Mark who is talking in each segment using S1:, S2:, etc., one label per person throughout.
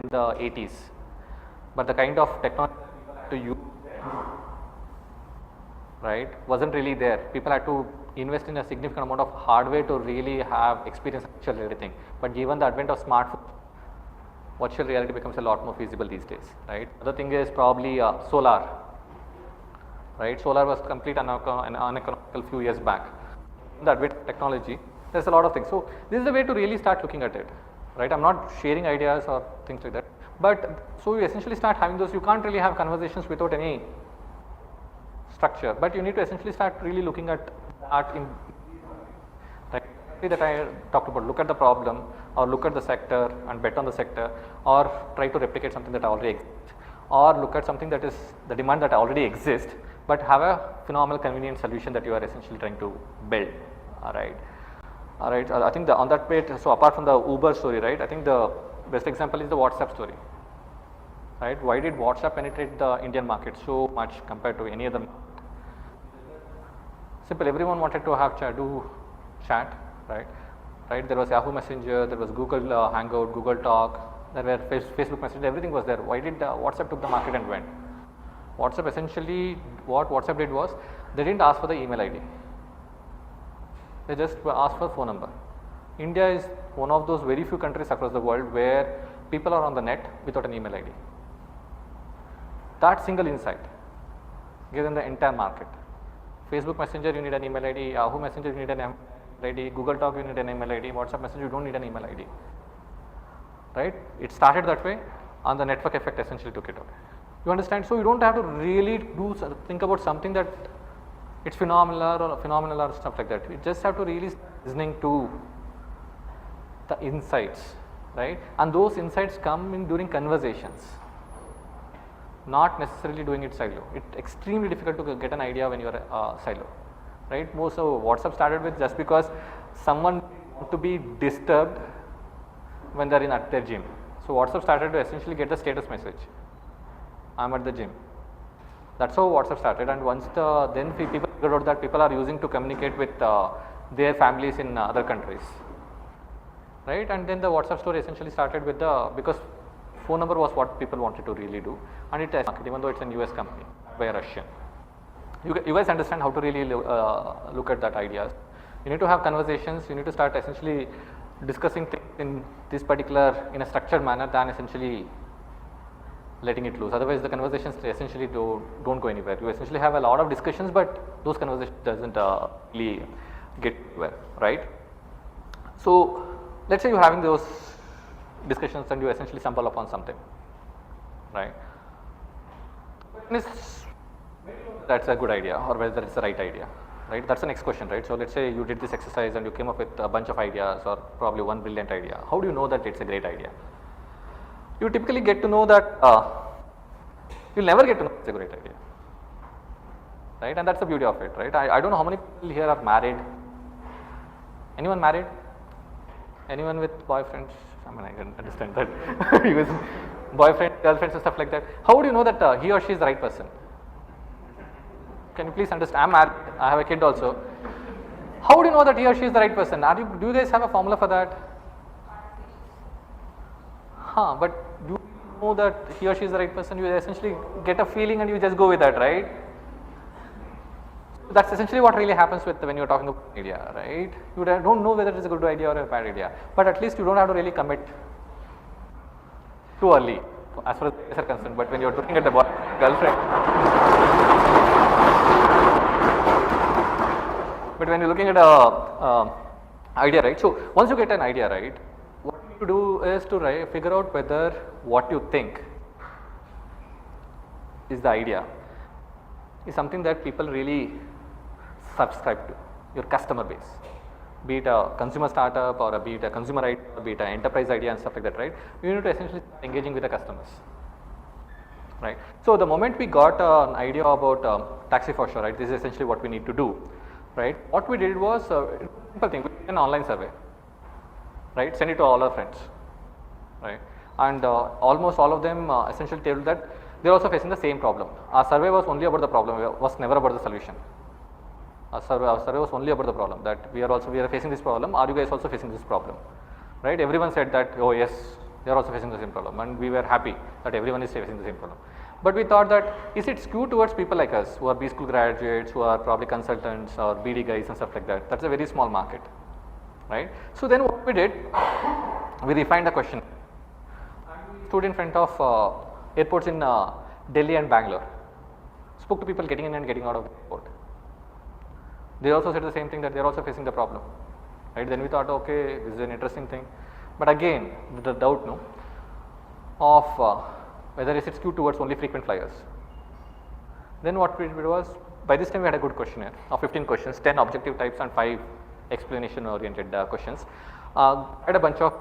S1: in the 80s, but the kind of technology to use, right, wasn't really there. People had to invest in a significant amount of hardware to really have experience virtual everything. But given the advent of smartphones, virtual reality becomes a lot more feasible these days, right? Other thing is probably solar, right? Solar was complete uneconomical few years back. The advent of technology, there's a lot of things. So this is the way to really start looking at it, right? I'm not sharing ideas or things like that, but so you essentially start having those. You can't really have conversations without any structure, but you need to essentially start really looking at art in, right, that I talked about. Look at the problem, or look at the sector and bet on the sector, or try to replicate something that already exists, or look at something that is the demand that already exists, but have a phenomenal convenient solution that you are essentially trying to build. All right. All right, I think on that way, so apart from the Uber story, right, I think the best example is the WhatsApp story, right? Why did WhatsApp penetrate the Indian market so much compared to any other market? Simple, everyone wanted to have chat, right? Right, there was Yahoo Messenger, there was Google Hangout, Google Talk, there were Facebook Messenger, everything was there. Why did WhatsApp took the market and went? WhatsApp essentially, what WhatsApp did was, they didn't ask for the email ID. They just asked for phone number. India is one of those very few countries across the world where people are on the net without an email ID. That single insight gave them the entire market. Facebook Messenger, you need an email ID. Yahoo Messenger, you need an email ID. Google Talk, you need an email ID. WhatsApp Messenger, you don't need an email ID. Right? It started that way, and the network effect essentially took it away. You understand? So you don't have to really think about something that it's phenomenal or stuff like that. You just have to really start listening to the insights, right? And those insights come in during conversations, not necessarily doing it silo. It's extremely difficult to get an idea when you are silo, right? Most of WhatsApp started with just because someone want to be disturbed when they are at their gym. So WhatsApp started to essentially get the status message. I'm at the gym. That's how WhatsApp started, and once then people figured out that people are using to communicate with their families in other countries, right? And then the WhatsApp story essentially started with because phone number was what people wanted to really do, and it is even though it's a US company by a Russian. You guys understand how to really look at that ideas. You need to have conversations. You need to start essentially discussing things in this particular in a structured manner than essentially letting it loose. Otherwise, the conversations essentially don't go anywhere. You essentially have a lot of discussions, but those conversations doesn't really get anywhere, right? So let's say you're having those discussions and you essentially stumble upon something, right? That's a good idea, or whether it's the right idea, right? That's the next question, right? So let's say you did this exercise and you came up with a bunch of ideas, or probably one brilliant idea. How do you know that it's a great idea? You typically get to know that you'll never get to know it's a great idea, right? And that's the beauty of it, right? I don't know how many people here are married. Anyone married? Anyone with boyfriends? I mean, I can understand that. Because boyfriend, girlfriends and stuff like that. How would you know that he or she is the right person? Can you please understand? I'm married, I have a kid also. How would you know that he or she is the right person? Do you guys have a formula for that? But do you know that he or she is the right person? You essentially get a feeling and you just go with that, right? That's essentially what really happens when you're talking about an idea, right? You don't know whether it's a good idea or a bad idea, but at least you don't have to really commit too early as far as they are concerned. But when you're looking at the girlfriend, but when you're looking at a idea, right? So once you get an idea, right, what you need to do is to figure out whether what you think is the idea is something that people really subscribe to, your customer base, be it a consumer startup or be it a consumer idea, or be it an enterprise idea and stuff like that, right? You need to essentially start engaging with the customers, right? So the moment we got an idea about Taxi for Sure, right, this is essentially what we need to do, right? What we did was simple thing, we did an online survey, right? Send it to all our friends, right? And almost all of them essentially told that they are also facing the same problem. Our survey was only about the problem, it was never about the solution. Our survey was only about the problem, that we are facing this problem. Are you guys also facing this problem? Right? Everyone said that, oh yes, they are also facing the same problem, and we were happy that everyone is facing the same problem. But we thought that is it skewed towards people like us who are B school graduates, who are probably consultants or BD guys and stuff like that. That's a very small market, right? So then what we did, we refined the question. Stood in front of airports in Delhi and Bangalore. Spoke to people getting in and getting out of the airport. They also said the same thing, that they are also facing the problem, right? Then we thought, okay, this is an interesting thing. But again, the doubt, no, of whether is it skewed towards only frequent flyers. Then what we did was, by this time we had a good questionnaire of 15 questions, 10 objective types and 5 explanation oriented questions. Had a bunch of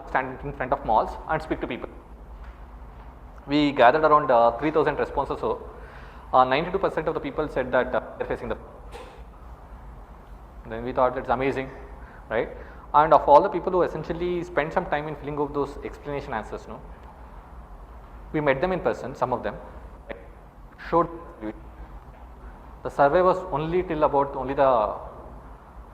S1: stand in front of malls and speak to people. We gathered around 3000 responses or so. 92% of the people said that they are facing the problem. Then we thought that's amazing, right? And of all the people who essentially spent some time in filling out those explanation answers, no, we met them in person, some of them, showed the survey was only till about only the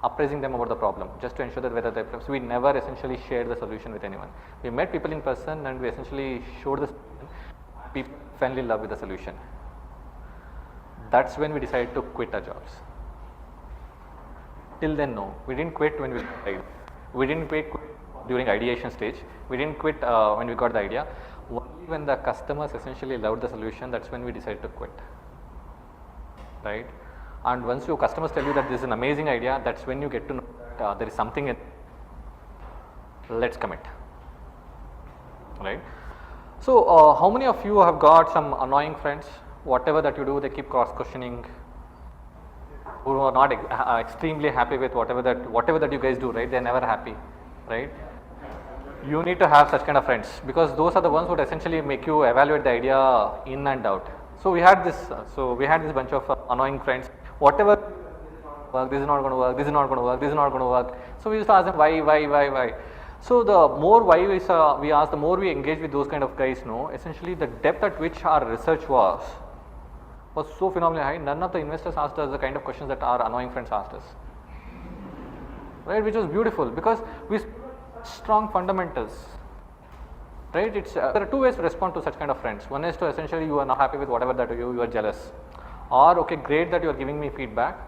S1: appraising them about the problem, just to ensure that whether they, so we never essentially shared the solution with anyone. We met people in person and we essentially showed the solution. People fell in love with the solution. That's when we decided to quit our jobs. Till then, no, we didn't quit when we tried. We didn't quit during ideation stage. We didn't quit when we got the idea. Only when the customers essentially loved the solution, that's when we decided to quit, right? And once your customers tell you that this is an amazing idea, that's when you get to know that there is something in, let's commit, right? So how many of you have got some annoying friends? Whatever that you do, they keep cross questioning, who are not extremely happy with whatever that you guys do, right? They're never happy, right? You need to have such kind of friends, because those are the ones who would essentially make you evaluate the idea in and out. So we had this bunch of annoying friends. Whatever work, this is not going to work, this is not going to work, this is not going to work. So we used to ask them why. So the more why we asked, the more we engage with those kind of guys. No, essentially the depth at which our research was so phenomenally high. None of the investors asked us the kind of questions that our annoying friends asked us, right? Which was beautiful, because we strong fundamentals, right? It's there are two ways to respond to such kind of friends. One is to essentially you are not happy with whatever that you are jealous, or okay, great that you are giving me feedback.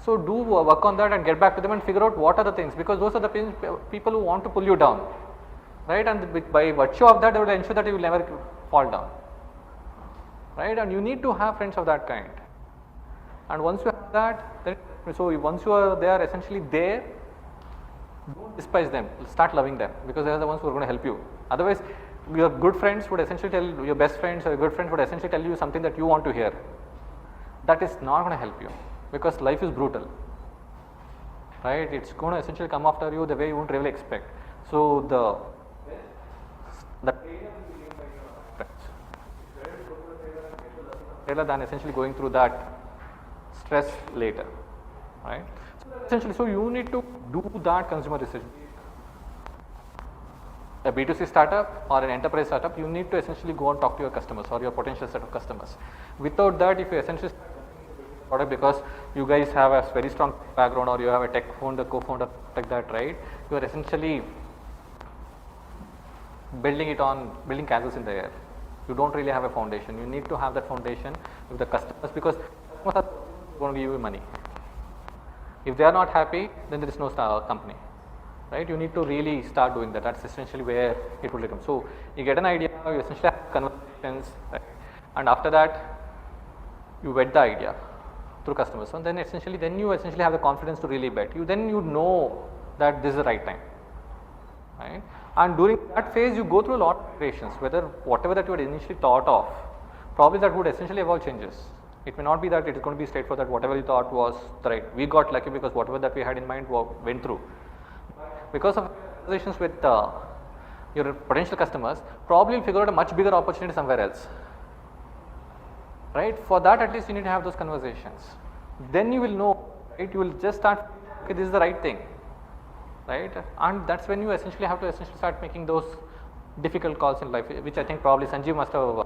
S1: So do work on that and get back to them and figure out what are the things, because those are the people who want to pull you down, right? And by virtue of that, they will ensure that you will never fall down, right? And you need to have friends of that kind. And once you have that, then so once you are there, essentially there, don't despise them, start loving them, because they are the ones who are going to help you. Otherwise, your good friends would essentially tell, your best friends or your good friends would essentially tell you something that you want to hear. That is not going to help you, because life is brutal, right? It's going to essentially come after you the way you won't really expect. So the rather than essentially going through that stress later, right? Essentially, so you need to do that consumer research. A B2C startup or an enterprise startup, you need to essentially go and talk to your customers or your potential set of customers. Without that, if you essentially product because you guys have a very strong background or you have a tech founder, co-founder like that, right? You are essentially building castles in the air. You don't really have a foundation. You need to have that foundation with the customers, because customers are going to give you money. If they are not happy, then there is no company, right? You need to really start doing that. That's essentially where it will come. So you get an idea, you essentially have conversations, right? And after that, you vet the idea through customers, and then you essentially have the confidence to really bet. Then you know that this is the right time, right? And during that phase, you go through a lot of iterations. Whether whatever that you had initially thought of, probably that would essentially evolve changes. It may not be that it is going to be straightforward that whatever you thought was right. We got lucky because whatever that we had in mind went through. Because of conversations with your potential customers, probably you'll figure out a much bigger opportunity somewhere else, right? For that, at least you need to have those conversations. Then you will know, right? You will just start, okay, this is the right thing, right? And that's when you essentially have to start making those difficult calls in life, which I think probably Sanjeev must have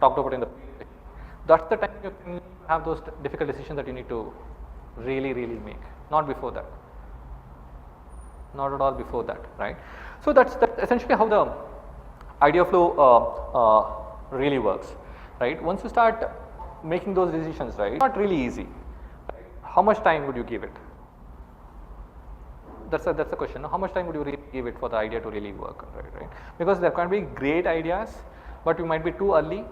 S1: talked about in the. That's the time you can have those difficult decisions that you need to really make, not before that. not at all before that, right. So that's essentially how the idea flow really works, right. Once you start making those decisions, right, it's not really easy. How much time would you give it? That's a question. How much time would you really give it for the idea to really work, right? Because there can be great ideas, but you might be too early